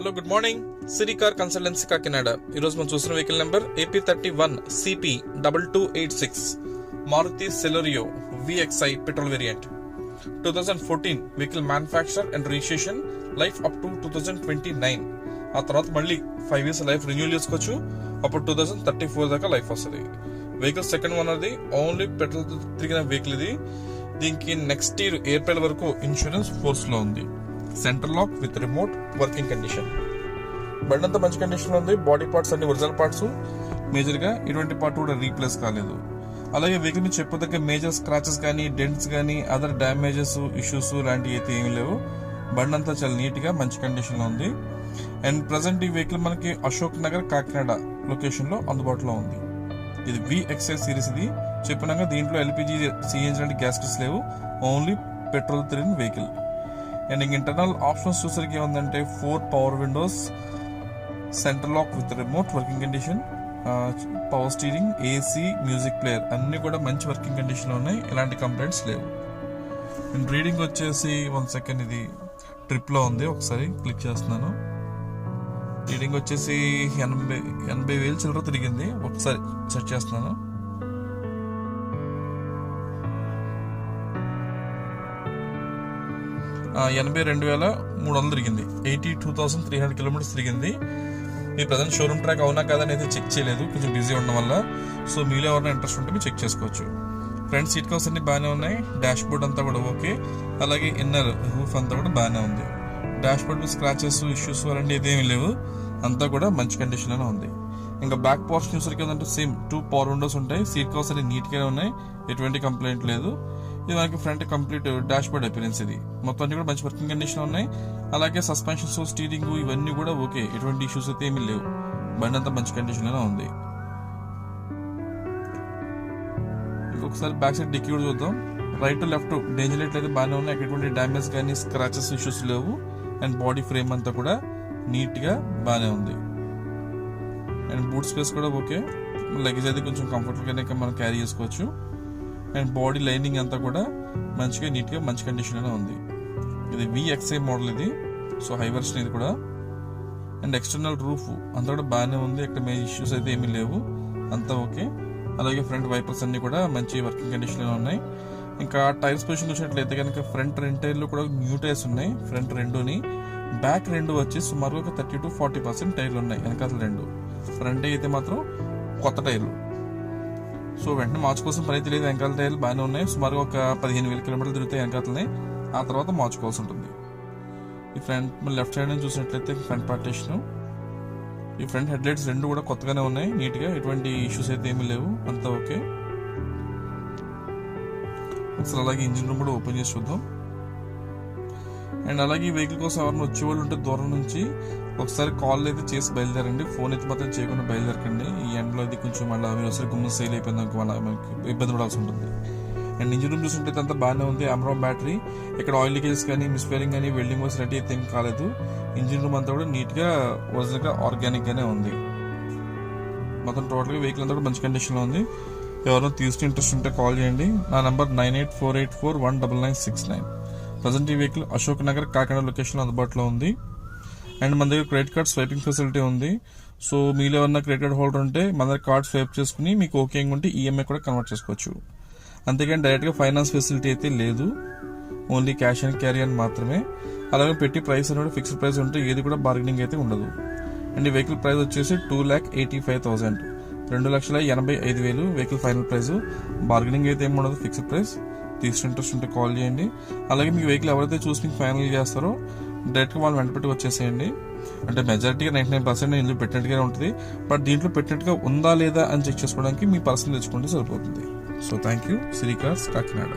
Hello good morning. Siri car consultancy Kakinada. ఈరోజు మనం చూసిన vehicle number AP31 CP 2286 Maruti Celerio VXI petrol variant. 2014 vehicle manufacture and registration, life up to 2029. ఆ తర్వాత మళ్ళీ 5 years life renewal చేసుకోవచ్చు. అప్పుడు 2034 దాకా లైఫ్ వస్తుంది. వెహికల్ సెకండ్ వన్ అది ఓన్లీ పెట్రోల్ తిరిగిన వెహికల్ ఇది. దీనికి నెక్స్ట్ ఇయర్ ఏప్రిల్ వరకు ఇన్సూరెన్స్ ఫోర్స్ లో ఉంది. Centre lock with remote working condition. బండి అంతా మంచి కండిషన్ లో ఉంది. బాడీ పార్ట్స్ అన్ని ఒరిజినల్ పార్ట్స్. మేజర్ గా ఇటువంటి పార్ట్ కూడా రీప్లేస్ కాలేదు. అలాగే వెహికల్ మీద చెప్పదగ్గ మేజర్ స్క్రాచెస్ కానీ, డెంట్స్ కానీ, అదర్ డ్యామేజెస్, ఇష్యూస్ లాంటివి అయితే ఏమీ లేవు. బండి అంతా చాలా నీట్ గా మంచి కండిషన్ లో ఉంది. అండ్ ప్రజెంట్ ఈ వెహికల్ మనకి అశోక్ నగర్ కాకినాడ లొకేషన్ లో అందుబాటులో ఉంది. ఇది VXI సిరీస్. ఇది చెప్పినాక దీంట్లో LPG CNG లాంటి గ్యాస్కెట్స్ లేవు. ఓన్లీ పెట్రోల్ తిరిగిన వెహికల్. అండ్ ఇంటర్నల్ ఆప్షన్స్ చూసరికి ఏముందంటే 4 power windows, centre lock with remote working condition, power steering, AC, music player అన్ని కూడా మంచి వర్కింగ్ కండిషన్ లో ఉన్నాయి. ఎలాంటి కంప్లైంట్స్ లేవు. అండ్ రీడింగ్ వచ్చేసి 1 సెకండ్, ఇది ట్రిప్ లో ఉంది. ఒకసారి క్లిక్ చేస్తున్నాను. రీడింగ్ వచ్చేసి 80,000 చిల్లర తిరిగింది. ఒకసారి సెట్ చేస్తున్నాను. ఆ 82,300 తిరిగింది. 82,300 కిలోమీటర్స్ తిరిగింది. ఈ ప్రజెంట్ షోరూమ్ ట్రాక్ అవునా కాదని అయితే చెక్ చేయలేదు, కొంచెం బిజీ ఉండడం వల్ల. సో మీలో ఎవరైనా ఇంట్రెస్ట్ ఉంటే మీరు చెక్ చేసుకోవచ్చు. ఫ్రంట్ సీట్ కవర్స్ అన్ని బాగానే ఉన్నాయి. డాష్ బోర్డ్ అంతా కూడా ఓకే. అలాగే ఇన్నర్ రూఫ్ అంతా కూడా బాగానే ఉంది. డాష్ బోర్డ్ స్క్రాచెస్, ఇష్యూస్ అలాంటి ఏమీ లేవు. అంతా కూడా మంచి కండిషన్ లోనే ఉంది. ఇంకా బ్యాక్ పోర్షన్ చూసరికి ఏంటంటే సేమ్ 2 పవర్ విండోస్ ఉంటాయి. సీట్ కవర్స్ అన్ని నీట్ గానే ఉన్నాయి. ఎటువంటి కంప్లైంట్ లేదు. ఇది మనకి front complete dash board appearance. ఇది మొత్తం అన్ని కూడా మంచి వర్కింగ్ కండిషన్ ఉన్నాయి. అలాగే సస్పెన్షన్స్, స్టీరింగ్ ఇవన్నీ కూడా ఓకే. ఎటువంటి ఇష్యూస్ అయితే ఏమీ లేవు. బండి అంతా మంచి కండిషన్ లోనే ఉంది. ఒకసారి బ్యాక్ సైడ్ డిక్కీ కూడా చూద్దాం. రైట్ టు లెఫ్ట్ డేంజర్ లైట్లు అయితే బాగానే ఉన్నాయి. ఎటువంటి డ్యామేజ్ కానీ, స్క్రాచెస్, ఇష్యూస్ లేవు. అండ్ బాడీ ఫ్రేమ్ అంతా కూడా నీట్ గా బాగానే ఉంది. అండ్ బూట్ స్పేస్ కూడా ఓకే. లగేజ్ అయితే కొంచెం కంఫర్టబుల్ గానే మనం క్యారీ చేసుకోవచ్చు. అండ్ బాడీ లైనింగ్ అంతా కూడా మంచిగా నీట్ గా మంచి కండిషన్ లోనే ఉంది. ఇది VXI మోడల్ ఇది. సో హై వర్షన్ ఇది కూడా. అండ్ ఎక్స్టర్నల్ రూఫ్ అంతా కూడా బాగానే ఉంది. ఇక్కడ మేజర్ ఇష్యూస్ అయితే ఏమీ లేవు. అంతా ఓకే. అలాగే ఫ్రంట్ వైపర్స్ అన్ని కూడా మంచి వర్కింగ్ కండిషన్ లో ఉన్నాయి. ఇంకా టైర్స్ పొజిషన్ చూసినట్లయితే కనుక ఫ్రంట్ 2 టైర్లు కూడా న్యూ టైర్స్ ఉన్నాయి. ఫ్రంట్ 2ని, బ్యాక్ 2 వచ్చి సుమారు ఒక 30 to 40% టైర్లు ఉన్నాయి. వెనకాల 2, ఫ్రంట్ అయితే మాత్రం కొత్త టైర్లు. సో వెంటనే మార్చుకోవాల్సిన పని అయితే లేదు. వెనకాల టైర్లు బాగానే ఉన్నాయి. సుమారు ఒక 15,000 కిలోమీటర్లు తిరుగుతాయి వెనకాలనే. ఆ తర్వాత మార్చుకోవాల్సి ఉంటుంది. ఈ ఫ్రంట్ లెఫ్ట్ సైడ్ నుంచి చూసినట్లయితే ఫ్రంట్ పార్టీషన్, ఈ ఫ్రంట్ హెడ్ లైట్స్ 2 కూడా కొత్తగానే ఉన్నాయి. నీట్ గా ఎటువంటి ఇష్యూస్ అయితే ఏమీ లేవు. అంతా ఓకే. అసలు అలాగే ఇంజిన్ రూమ్ కూడా ఓపెన్ చేసి చూద్దాం. అండ్ అలాగే ఈ వెహికల్ కోసం ఎవరైనా వచ్చేవాళ్ళు ఉంటే దూరం నుంచి ఒకసారి కాల్ అయితే చేసి బయలుదేరండి. ఫోన్ అయితే మాత్రం చేయకుండా బయలుదేరకండి. ఈ ఎండ్లో అది కొంచెం మళ్ళీ మీరు ఒకసారి గుమ్మ సేల్ అయిపోయింది మళ్ళీ మనకి ఇబ్బంది పడాల్సి ఉంటుంది. అండ్ ఇంజిన్ రూమ్ చూస్తుంటే అంతా బాగానే ఉంది. అమరాన్ బ్యాటరీ, ఇక్కడ ఆయిల్ లీకేజెస్ కానీ, మిస్ఫైరింగ్ కానీ, వెల్డింగ్ వర్క్స్ రెడీ అయితే ఏం కాలేదు. ఇంజిన్ రూమ్ అంతా కూడా నీట్ గా ఒరిజినల్ గా ఆర్గానిక్ గానే ఉంది. మొత్తం టోటల్ గా వెహికల్ అంతా కూడా మంచి కండిషన్ లో ఉంది. ఎవరైనా తీసుకుని ఇంట్రెస్ట్ ఉంటే కాల్ చేయండి. నా నంబర్ 9848419969. ప్రజెంట్ ఈ వెహికల్ అశోక్ నగర్ కాకినాడ లొకేషన్ అందుబాటులో ఉంది. అండ్ మన దగ్గర క్రెడిట్ కార్డ్ స్వైపింగ్ ఫెసిలిటీ ఉంది. సో మీలో ఏమన్నా క్రెడిట్ కార్డ్ హోల్డర్ ఉంటే మన దగ్గర కార్డ్ స్వైప్ చేసుకుని మీకు ఓకే ఉంటే EMI కూడా కన్వర్ట్ చేసుకోవచ్చు. అంతేగాని డైరెక్ట్ గా ఫైనాన్స్ ఫెసిలిటీ అయితే లేదు. ఓన్లీ క్యాష్ అండ్ క్యారీ అని మాత్రమే. అలాగే పెట్టి ప్రైస్ అనేది ఫిక్స్డ్ ప్రైస్ ఉంటే ఏది కూడా బార్గెనింగ్ అయితే ఉండదు. అండ్ ఈ వెహికల్ ప్రైస్ వచ్చేసి 2,85,000, 2,85,000 వెహికల్ ఫైనల్ ప్రైస్. బార్గెనింగ్ అయితే ఏమి ఉండదు, ఫిక్స్డ్ ప్రైస్. తీసుకుని ఇంట్రెస్ట్ ఉంటే కాల్ చేయండి. అలాగే మీ వెహికల్ ఎవరైతే చూసి మీకు ఫైనల్ చేస్తారో డైరెక్ట్గా వాళ్ళు వెంట పెట్టి వచ్చేసేయండి. అంటే మెజారిటీగా 99% ఇందులో పెట్టినట్టుగానే ఉంటుంది. బట్ దీంట్లో పెట్టినట్టుగా ఉందా లేదా అని చెక్ చేసుకోవడానికి మీ పర్సనల్ తెచ్చుకుంటే సరిపోతుంది. So thank you. Siri cars Kakinada.